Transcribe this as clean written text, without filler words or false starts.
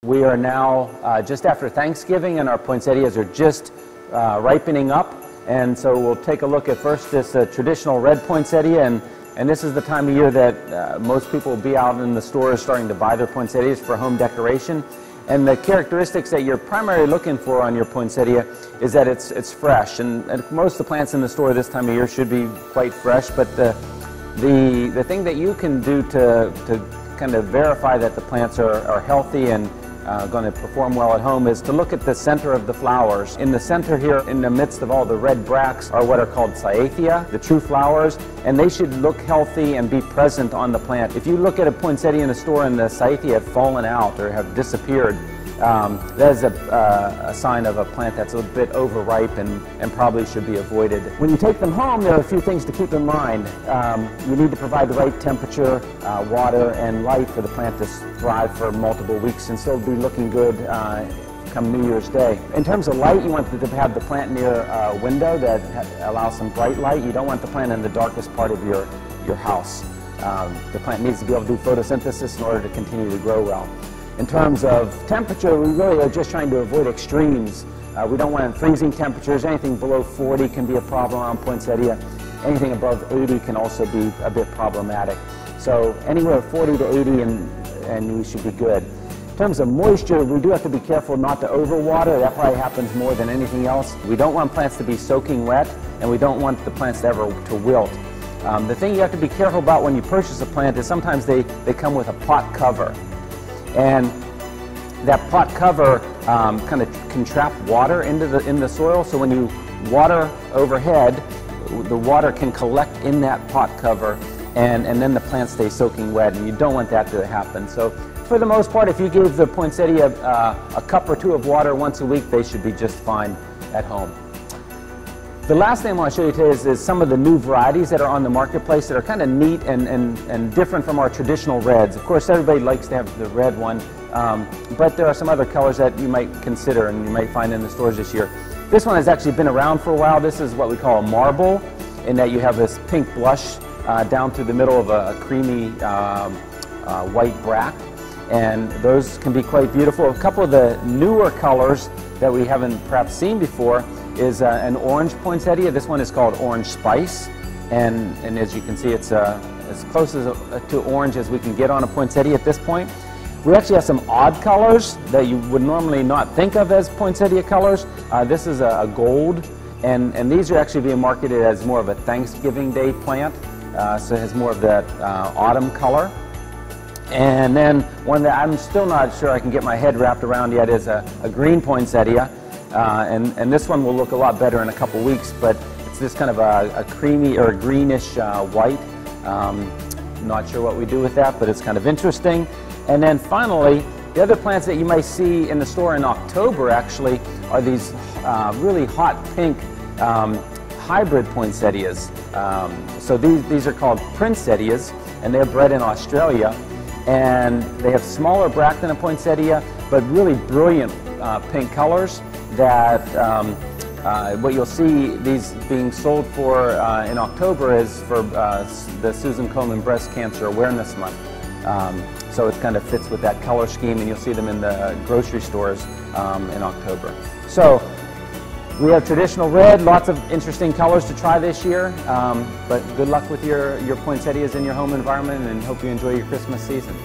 We are now just after Thanksgiving, and our poinsettias are just ripening up. And so we'll take a look at first this traditional red poinsettia, and this is the time of year that most people will be out in the stores starting to buy their poinsettias for home decoration. And the characteristics that you're primarily looking for on your poinsettia is that it's fresh. And most of the plants in the store this time of year should be quite fresh, but the thing that you can do to kind of verify that the plants are healthy and going to perform well at home is to look at the center of the flowers. In the center here, in the midst of all the red bracts, are what are called cyathia, the true flowers, and they should look healthy and be present on the plant. If you look at a poinsettia in a store and the cyathia have fallen out or have disappeared, that is a sign of a plant that's a bit overripe and probably should be avoided. When you take them home, there are a few things to keep in mind. You need to provide the right temperature, water, and light for the plant to thrive for multiple weeks and still be looking good come New Year's Day. In terms of light, you want to have the plant near a window that allows some bright light. You don't want the plant in the darkest part of your house. The plant needs to be able to do photosynthesis in order to continue to grow well. In terms of temperature, we really are just trying to avoid extremes. We don't want freezing temperatures. Anything below 40 can be a problem on poinsettia. Anything above 80 can also be a bit problematic. So anywhere 40 to 80 and we should be good. In terms of moisture, we do have to be careful not to overwater. That probably happens more than anything else. We don't want plants to be soaking wet, and we don't want the plants to wilt. The thing you have to be careful about when you purchase a plant is sometimes they come with a pot cover. And that pot cover kind of can trap water in the soil, so when you water overhead, the water can collect in that pot cover, and then the plant stays soaking wet, and you don't want that to happen. So for the most part, if you gave the poinsettia a cup or two of water once a week, they should be just fine at home. The last thing I want to show you today is some of the new varieties that are on the marketplace that are kind of neat and different from our traditional reds. Of course, everybody likes to have the red one, but there are some other colors that you might consider and you might find in the stores this year. This one has actually been around for a while. This is what we call a marble, in that you have this pink blush down through the middle of a creamy white bract, and those can be quite beautiful. A couple of the newer colors that we haven't perhaps seen before is an orange poinsettia. This one is called Orange Spice, and as you can see, it's as close to orange as we can get on a poinsettia at this point. We actually have some odd colors that you would normally not think of as poinsettia colors. This is a gold, and these are actually being marketed as more of a Thanksgiving Day plant, so it has more of that autumn color. And then one that I'm still not sure I can get my head wrapped around yet is a green poinsettia. And this one will look a lot better in a couple weeks, but it's this kind of a creamy or a greenish-white. Not sure what we do with that, but it's kind of interesting. And then finally, the other plants that you might see in the store in October actually are these really hot pink hybrid poinsettias. So these are called princettias, and they're bred in Australia. And they have smaller bract than a poinsettia, but really brilliant pink colors that what you'll see these being sold for in October is for the Susan Komen Breast Cancer Awareness Month. So it kind of fits with that color scheme, and you'll see them in the grocery stores in October. So we have traditional red, lots of interesting colors to try this year, but good luck with your poinsettias in your home environment, and hope you enjoy your Christmas season.